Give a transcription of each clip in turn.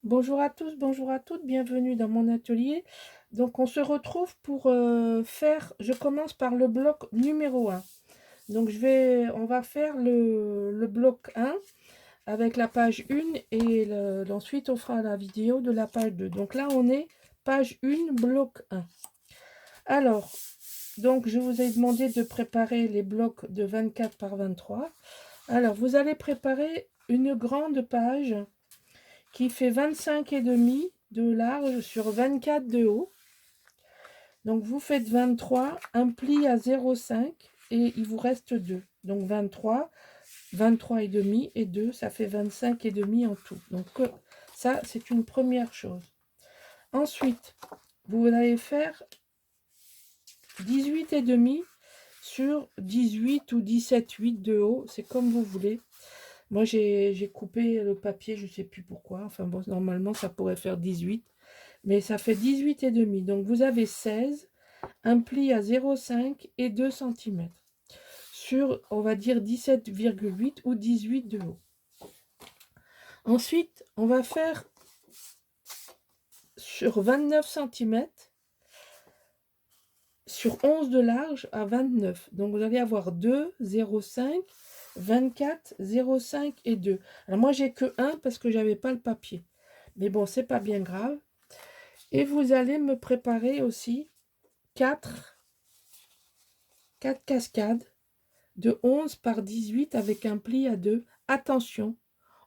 Bonjour à tous, bonjour à toutes, bienvenue dans mon atelier. Donc on se retrouve pour je commence par le bloc numéro 1. Donc on va faire le bloc 1 avec la page 1 et ensuite on fera la vidéo de la page 2. Donc là on est page 1, bloc 1. Alors, donc je vous ai demandé de préparer les blocs de 24 par 23. Alors vous allez préparer une grande page qui fait 25,5 de large sur 24 de haut. Donc vous faites 23, un pli à 0,5 et il vous reste 2. Donc 23, 23,5 et 2, ça fait 25,5 en tout. Donc ça, c'est une première chose. Ensuite, vous allez faire 18,5 sur 18 ou 17,8 de haut, c'est comme vous voulez. Moi, j'ai coupé le papier, je ne sais plus pourquoi. Enfin bon, normalement, ça pourrait faire 18. Mais ça fait 18,5. Donc, vous avez 16, un pli à 0,5 et 2 cm. Sur, on va dire, 17,8 ou 18 de haut. Ensuite, on va faire sur 29 cm, sur 11 de large à 29. Donc, vous allez avoir 2, 0,5, 24, 0,5 et 2. Alors, moi, j'ai que 1 parce que j'avais pas le papier. Mais bon, c'est pas bien grave. Et vous allez me préparer aussi 4 cascades de 11 par 18 avec un pli à 2. Attention,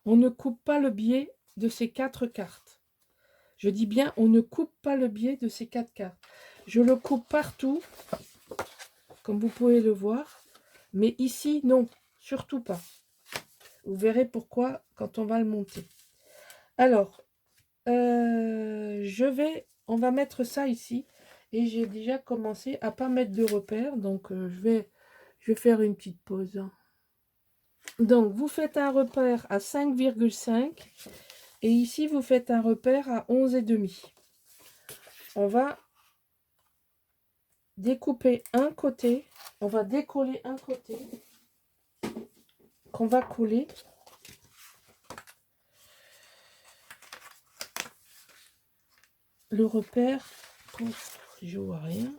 on ne coupe pas le biais de ces 4 cartes. Je dis bien, on ne coupe pas le biais de ces 4 cartes. Je le coupe partout, comme vous pouvez le voir. Mais ici, non, surtout pas. Vous verrez pourquoi quand on va le monter. Alors, on va mettre ça ici. Et j'ai déjà commencé à pas mettre de repères. Donc, je vais faire une petite pause. Donc, vous faites un repère à 5,5 et ici, vous faites un repère à 11,5. On va découper un côté, on va décoller un côté qu'on va coller. Le repère, je vois rien.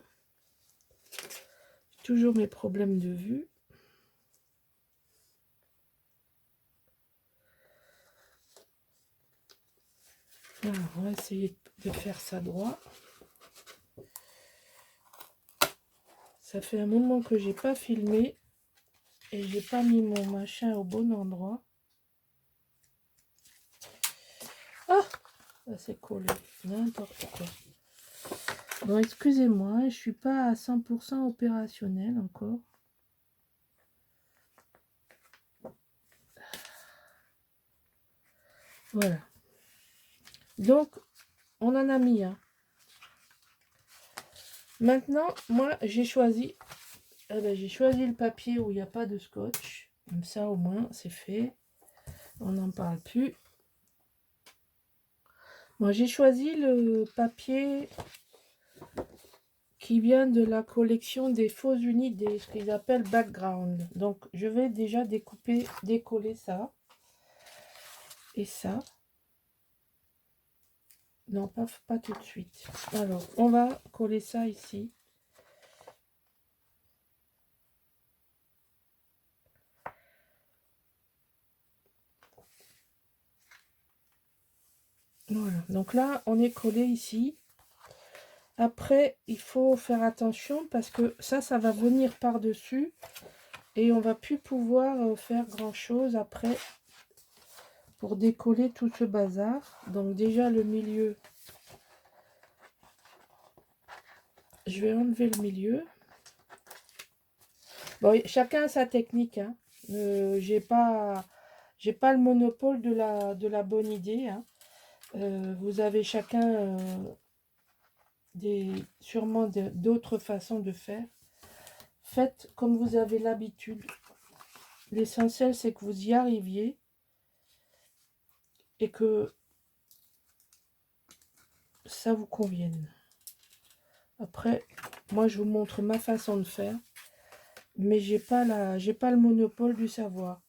Toujours mes problèmes de vue. Alors, on va essayer de faire ça droit. Ça fait un moment que j'ai pas filmé et j'ai pas mis mon machin au bon endroit. Ah, ça s'est collé, n'importe quoi. Bon, excusez-moi, je suis pas à 100% opérationnel encore. Voilà. Donc, on en a mis un. Maintenant, moi, j'ai choisi le papier où il n'y a pas de scotch. Comme ça, au moins, c'est fait. On n'en parle plus. Moi, j'ai choisi le papier qui vient de la collection des faux unis, ce qu'ils appellent background. Donc, je vais déjà décoller ça. Et ça. Non, pas tout de suite. Alors, on va coller ça ici. Voilà, donc là, on est collé ici. Après, il faut faire attention parce que ça va venir par-dessus et on va plus pouvoir faire grand-chose après pour décoller tout ce bazar. Donc déjà, le milieu, je vais enlever le milieu. Bon, chacun a sa technique, hein. J'ai pas le monopole de la bonne idée, hein. Vous avez chacun sûrement d'autres façons de faire. Faites comme vous avez l'habitude. L'essentiel, c'est que vous y arriviez et que ça vous convienne. Après, moi, je vous montre ma façon de faire, mais j'ai pas le monopole du savoir.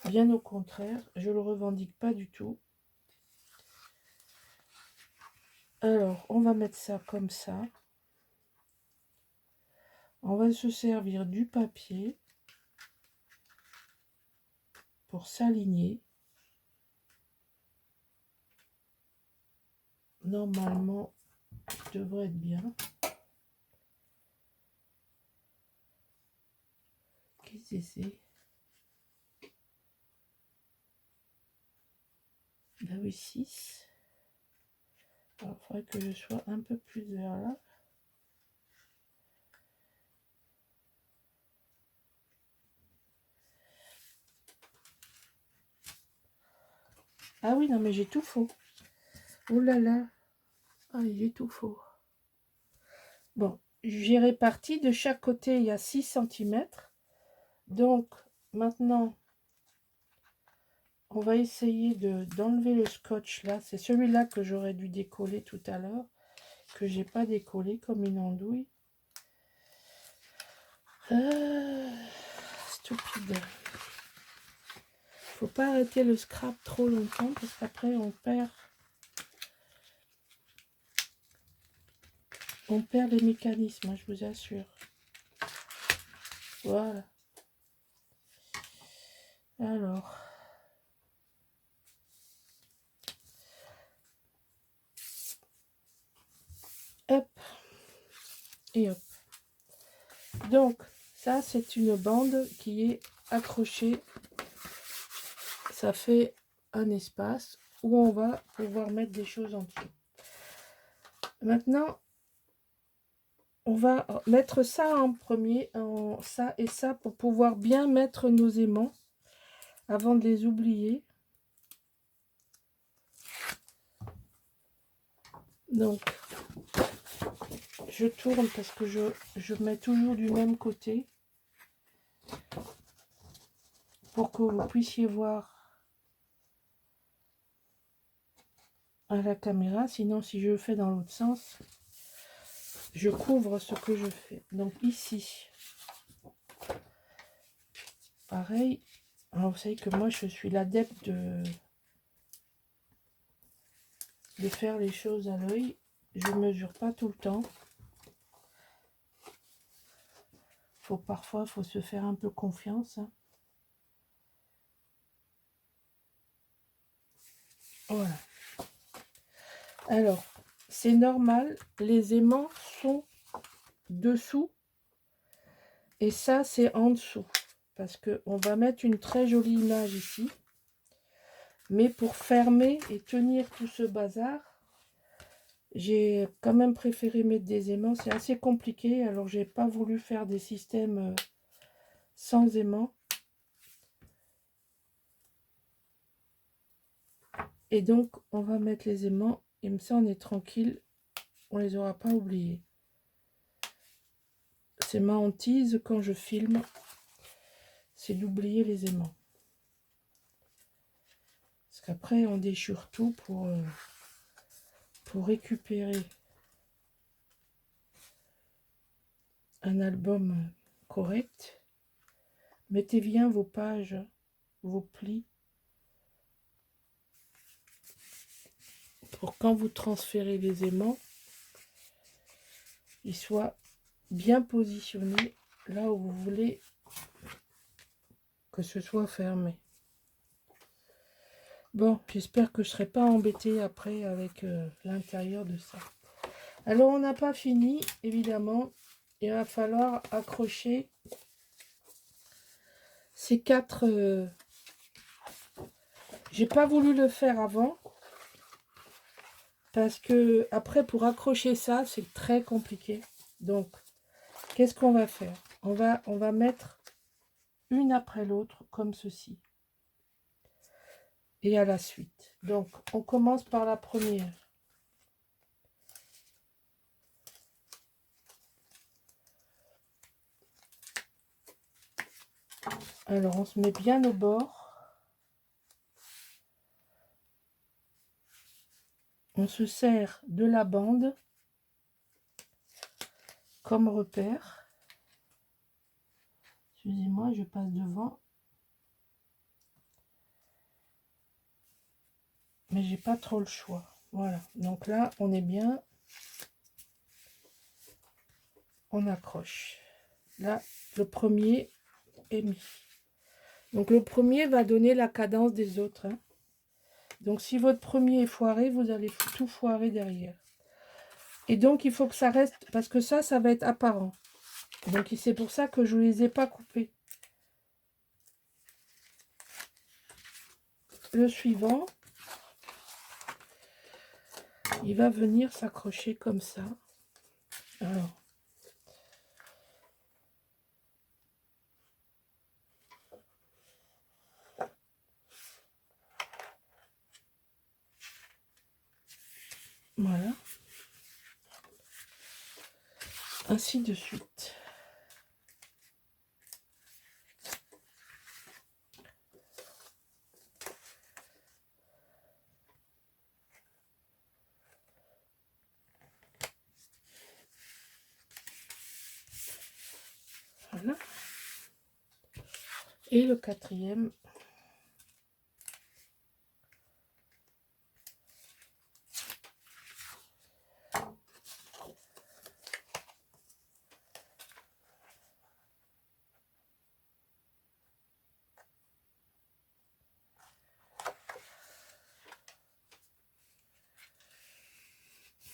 Bien au contraire, je le revendique pas du tout. Alors, on va mettre ça comme ça. On va se servir du papier pour s'aligner. Normalement, ça devrait être bien. Qu'est-ce que c'est? Bah oui, 6. Alors, il faudrait que je sois un peu plus vers là. Ah oui, non, mais j'ai tout faux. Oh là là. Ah, j'ai tout faux. Bon, j'ai réparti. De chaque côté, il y a 6 cm. Donc, maintenant, on va essayer d'enlever le scotch là. C'est celui-là que j'aurais dû décoller tout à l'heure, que j'ai pas décollé comme une andouille. Stupide. Faut pas arrêter le scrap trop longtemps parce qu'après on perd les mécanismes, je vous assure. Voilà. Alors. Hop. Et hop. Donc, ça, c'est une bande qui est accrochée. Ça fait un espace où on va pouvoir mettre des choses en dessous. Maintenant, on va mettre ça en premier, ça et ça, pour pouvoir bien mettre nos aimants avant de les oublier. Donc, je tourne parce que je mets toujours du même côté pour que vous puissiez voir à la caméra. Sinon, si je le fais dans l'autre sens, je couvre ce que je fais. Donc ici, pareil. Alors, vous savez que moi, je suis l'adepte de faire les choses à l'œil. Je mesure pas tout le temps. Parfois, faut se faire un peu confiance. Hein. Voilà. Alors, c'est normal, les aimants sont dessous et ça, c'est en dessous. Parce qu'on va mettre une très jolie image ici. Mais pour fermer et tenir tout ce bazar, j'ai quand même préféré mettre des aimants. C'est assez compliqué, alors j'ai pas voulu faire des systèmes sans aimants. Et donc, on va mettre les aimants. Et comme ça, on est tranquille. On les aura pas oubliés. C'est ma hantise quand je filme. C'est d'oublier les aimants. Parce qu'après, on déchire tout pour récupérer un album correct. Mettez bien vos pages, vos plis, pour quand vous transférez les aimants, ils soient bien positionnés là où vous voulez que ce soit fermé. Bon, j'espère que je ne serai pas embêtée après avec l'intérieur de ça. Alors, on n'a pas fini, évidemment. Il va falloir accrocher ces 4... J'ai pas voulu le faire avant. Parce que après, pour accrocher ça, c'est très compliqué. Donc, qu'est-ce qu'on va faire? On va mettre une après l'autre, comme ceci. Et à la suite. Donc, on commence par la première. Alors, on se met bien au bord. On se sert de la bande comme repère. Excusez-moi, je passe devant. Mais j'ai pas trop le choix. Voilà, donc là, on est bien. On accroche. Là, le premier est mis. Donc, le premier va donner la cadence des autres. Hein. Donc, si votre premier est foiré, vous allez tout foirer derrière. Et donc, il faut que ça reste, parce que ça va être apparent. Donc, c'est pour ça que je ne les ai pas coupés. Le suivant, il va venir s'accrocher comme ça. Alors, voilà. Ainsi de suite. Voilà. Et le quatrième.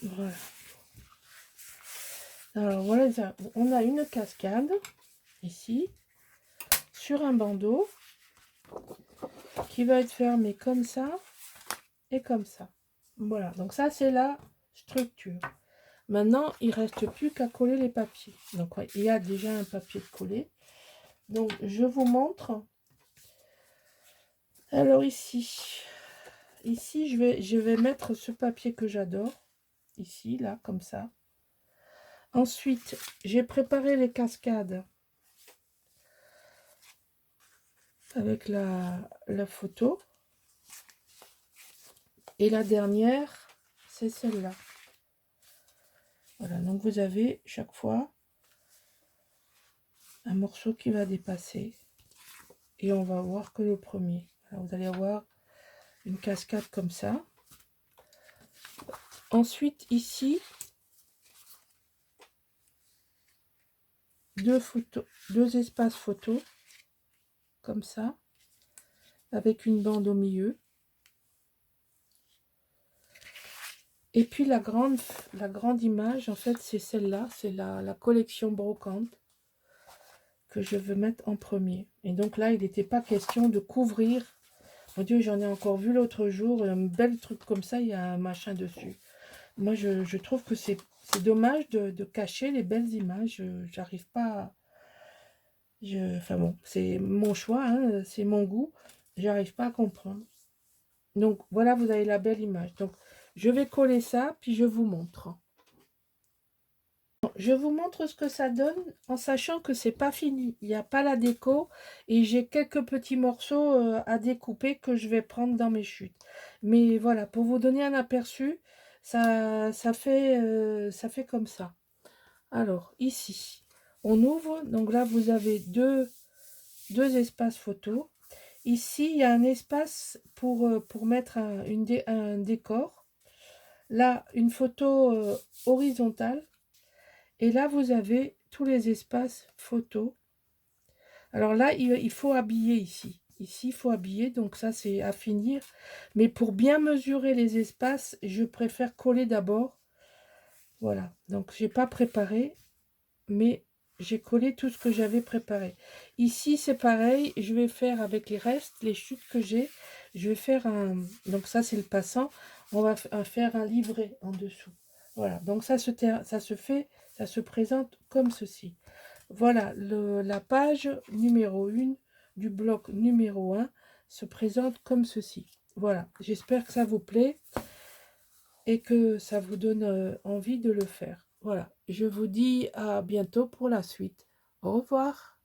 Voilà. Alors voilà, on a une cascade ici sur un bandeau qui va être fermé comme ça et comme ça. Voilà, donc ça c'est la structure. Maintenant, il ne reste plus qu'à coller les papiers. Donc ouais, il y a déjà un papier de coller. Donc je vous montre. Alors ici je vais mettre ce papier que j'adore. Ici, là, comme ça. Ensuite, j'ai préparé les cascades avec la photo. Et la dernière, c'est celle-là. Voilà, donc vous avez chaque fois un morceau qui va dépasser. Et on va voir que le premier. Alors, vous allez avoir une cascade comme ça. Ensuite, ici, deux espaces photos, comme ça, avec une bande au milieu. Et puis la grande image, en fait, c'est celle-là, c'est la collection brocante que je veux mettre en premier. Et donc là, il n'était pas question de couvrir. Mon Dieu, j'en ai encore vu l'autre jour, un bel truc comme ça, il y a un machin dessus. Moi, je trouve que c'est dommage de cacher les belles images. J'arrive pas... Enfin bon, c'est mon choix, hein, c'est mon goût. J'arrive pas à comprendre. Donc, voilà, vous avez la belle image. Donc, je vais coller ça, puis je vous montre. Je vous montre ce que ça donne en sachant que c'est pas fini. Il n'y a pas la déco et j'ai quelques petits morceaux à découper que je vais prendre dans mes chutes. Mais voilà, pour vous donner un aperçu, ça fait comme ça. Alors, ici, on ouvre. Donc là, vous avez deux espaces photos. Ici, il y a un espace pour mettre un décor. Là, une photo horizontale. Et là, vous avez tous les espaces photos. Alors là, il faut habiller ici. Ici, il faut habiller, donc ça, c'est à finir. Mais pour bien mesurer les espaces, je préfère coller d'abord. Voilà, donc j'ai pas préparé, mais j'ai collé tout ce que j'avais préparé. Ici, c'est pareil, je vais faire avec les restes, les chutes que j'ai. Je vais faire un... Donc ça, c'est le passant. On va faire un livret en dessous. Voilà, donc ça se présente comme ceci. Voilà, la page numéro 1 du bloc numéro 1 se présente comme ceci. Voilà, j'espère que ça vous plaît et que ça vous donne envie de le faire. Voilà, je vous dis à bientôt pour la suite. Au revoir.